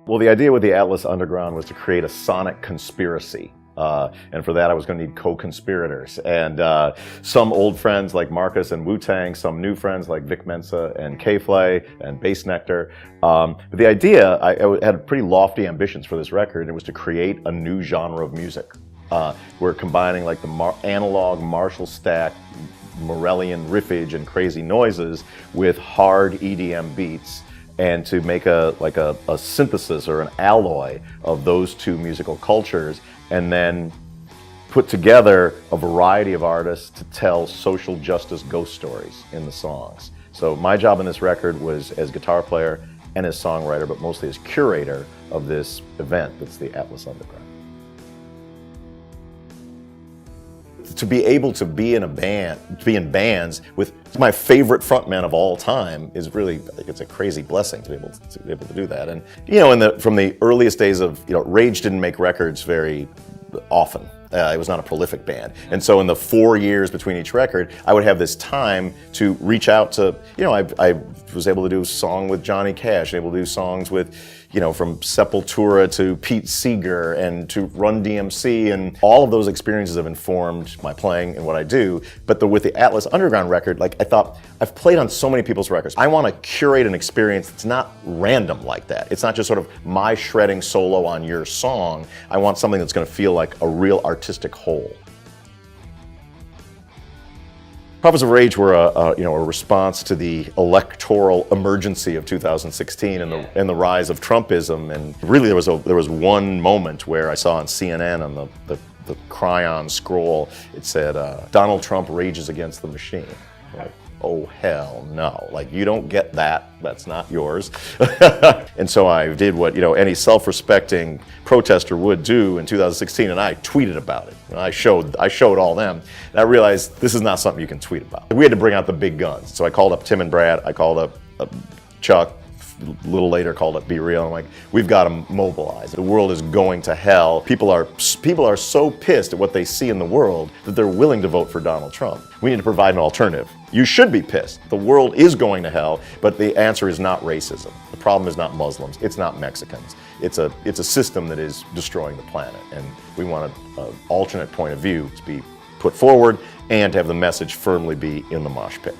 Well, the idea with the Atlas Underground was to create a sonic conspiracy. And for that, I was going to need co-conspirators. And some old friends like Marcus and Wu-Tang, some new friends like Vic Mensa and K-Flay and Bass Nectar. But the idea, I had pretty lofty ambitions for this record, and it was to create a new genre of music. We're combining like the analog Marshall stack, Morellian riffage and crazy noises with hard EDM beats, and to make a synthesis or an alloy of those two musical cultures, and then put together a variety of artists to tell social justice ghost stories in the songs. So my job in this record was as guitar player and as songwriter, but mostly as curator of this event that's the Atlas Underground. To be able to be in a band, to be in bands with my favorite frontman of all time is really, I think it's a crazy blessing to be able to do that. And you know, from the earliest days of, Rage didn't make records very often. It was not a prolific band. And so in the 4 years between each record, I would have this time to reach out to, I was able to do a song with Johnny Cash, able to do songs with, from Sepultura to Pete Seeger and to Run DMC, and all of those experiences have informed my playing and what I do. But with the Atlas Underground record, I thought, I've played on so many people's records. I want to curate an experience that's not random like that. It's not just sort of my shredding solo on your song. I want something that's going to feel like a real artistic whole. Prophets of Rage were a response to the electoral emergency of 2016 and the rise of Trumpism. And really there was one moment where I saw on CNN on the Cryon scroll, it said, Donald Trump rages against the machine. Like, oh hell no, you don't get that, that's not yours. And so I did what any self-respecting protester would do in 2016, and I tweeted about it. I showed all them, and I realized this is not something you can tweet about. We had to bring out the big guns. So I called up Tim and Brad, I called up Chuck, a little later called up Be Real. I'm like, we've got to mobilize. The world is going to hell. People are so pissed at what they see in the world that they're willing to vote for Donald Trump. We need to provide an alternative. You should be pissed. The world is going to hell, but the answer is not racism. The problem is not Muslims. It's not Mexicans. It's a system that is destroying the planet, and we want an alternate point of view to be put forward and to have the message firmly be in the mosh pit.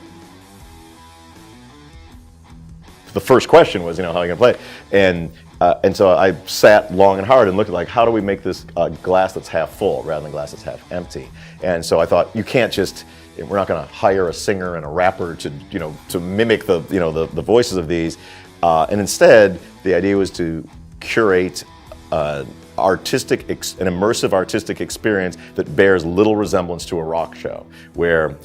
The first question was, how are you going to play? And so I sat long and hard and looked at how do we make this glass that's half full rather than glass that's half empty? And so I thought, you can't just, we're not going to hire a singer and a rapper to mimic the voices of these. And instead, the idea was to curate an immersive artistic experience that bears little resemblance to a rock show, where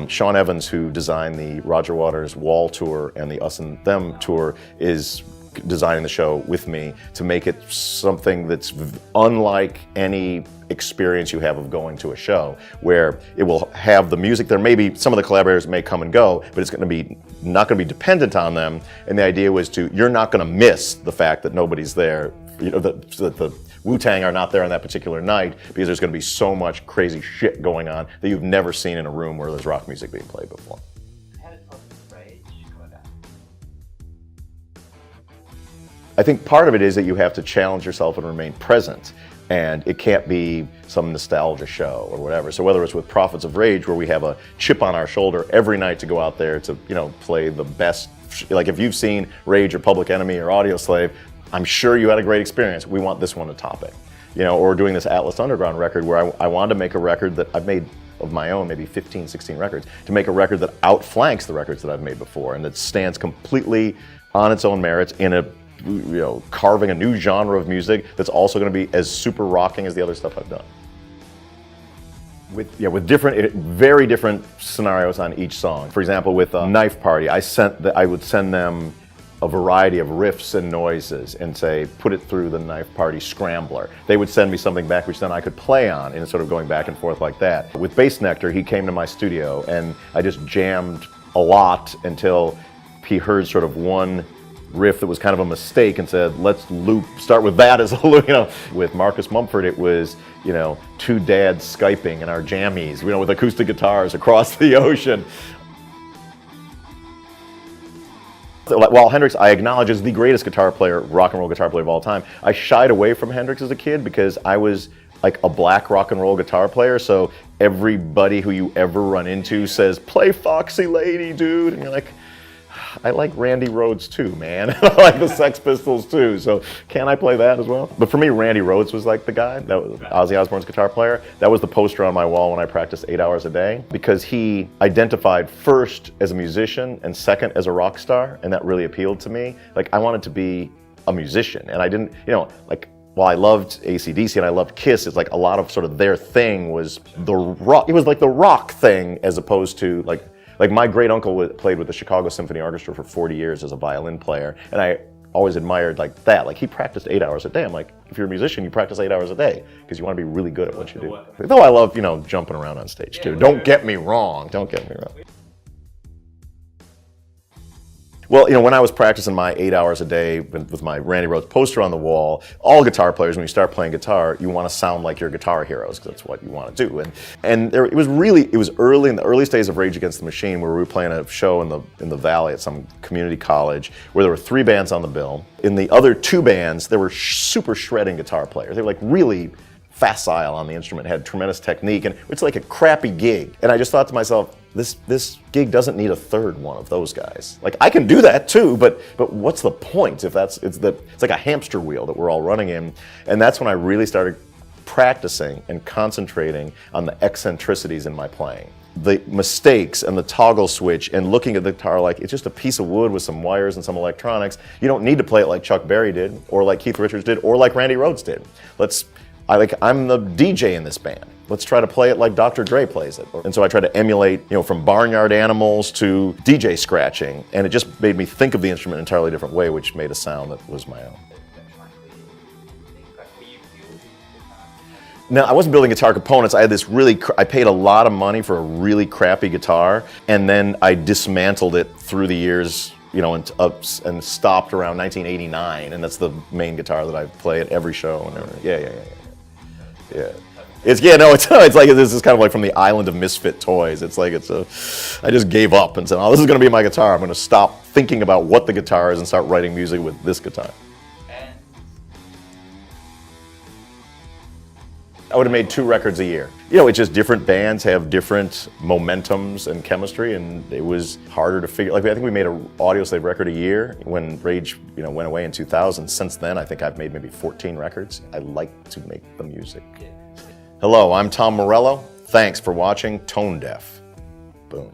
Sean Evans, who designed the Roger Waters Wall tour and the Us and Them tour, is designing the show with me to make it something that's unlike any experience you have of going to a show, where it will have the music. There may be, some of the collaborators may come and go, but it's going to be not going to be dependent on them. And the idea was you're not going to miss the fact that nobody's there, that the Wu-Tang are not there on that particular night, because there's going to be so much crazy shit going on that you've never seen in a room where there's rock music being played before. How did Prophets of Rage come about? I think part of it is that you have to challenge yourself and remain present, and it can't be some nostalgia show or whatever. So whether it's with Prophets of Rage, where we have a chip on our shoulder every night to go out there to play the best, if you've seen Rage or Public Enemy or Audioslave, I'm sure you had a great experience. We want this one to top it. Or doing this Atlas Underground record, where I wanted to make a record that I've made of my own, maybe 15, 16 records, to make a record that outflanks the records that I've made before, and that stands completely on its own merits in carving a new genre of music that's also going to be as super rocking as the other stuff I've done. With very different scenarios on each song. For example, with Knife Party, I would send them a variety of riffs and noises and say, put it through the Knife Party scrambler. They would send me something back which then I could play on, and sort of going back and forth like that. With Bass Nectar, he came to my studio and I just jammed a lot until he heard sort of one riff that was kind of a mistake and said, let's start with that as a loop. With Marcus Mumford, it was, two dads Skyping in our jammies, with acoustic guitars across the ocean. While Hendrix, I acknowledge, is the greatest guitar player, rock and roll guitar player of all time, I shied away from Hendrix as a kid because I was like a black rock and roll guitar player, so everybody who you ever run into says, "Play Foxy Lady, dude," and you're like, I like Randy Rhoads too, man. I like the Sex Pistols too, so can I play that as well? But for me, Randy Rhoads was like the guy, that was Ozzy Osbourne's guitar player. That was the poster on my wall when I practiced 8 hours a day, because he identified first as a musician and second as a rock star, and that really appealed to me. Like, I wanted to be a musician, and I didn't, like, while I loved AC/DC and I loved Kiss, it's like a lot of sort of their thing was the rock. It was like the rock thing as opposed to like my great uncle played with the Chicago Symphony Orchestra for 40 years as a violin player, and I always admired like that. Like, he practiced 8 hours a day. I'm like, if you're a musician, you practice 8 hours a day because you want to be really good at what you do. Though I love, jumping around on stage too. Don't get me wrong. Don't get me wrong. Well, when I was practicing my 8 hours a day with my Randy Rhoads poster on the wall, all guitar players, when you start playing guitar, you want to sound like your guitar heroes, because that's what you want to do. And it was early in the earliest days of Rage Against the Machine, where we were playing a show in the Valley at some community college, where there were 3 bands on the bill. In the other 2 bands, there were super shredding guitar players. They were like really facile on the instrument, had tremendous technique, and it's like a crappy gig. And I just thought to myself, this gig doesn't need a third one of those guys. Like, I can do that too, but what's the point if it's like a hamster wheel that we're all running in? And that's when I really started practicing and concentrating on the eccentricities in my playing. The mistakes and the toggle switch and looking at the guitar like it's just a piece of wood with some wires and some electronics. You don't need to play it like Chuck Berry did, or like Keith Richards did, or like Randy Rhoads did. I'm the DJ in this band. Let's try to play it like Dr. Dre plays it. And so I try to emulate, from Barnyard Animals to DJ scratching, and it just made me think of the instrument in an entirely different way, which made a sound that was my own. Now, I wasn't building guitar components. I had this I paid a lot of money for a really crappy guitar, and then I dismantled it through the years, and stopped around 1989, and that's the main guitar that I play at every show and everything. Yeah. It's like this is kind of like from the island of misfit toys. It's like I just gave up and said, "Oh, this is going to be my guitar. I'm going to stop thinking about what the guitar is and start writing music with this guitar." I would have made 2 records a year. It's just different bands have different momentums and chemistry, and it was harder to figure. Like, I think we made an Audioslave record a year when Rage, went away in 2000. Since then, I think I've made maybe 14 records. I like to make the music. Hello, I'm Tom Morello. Thanks for watching Tone Deaf. Boom.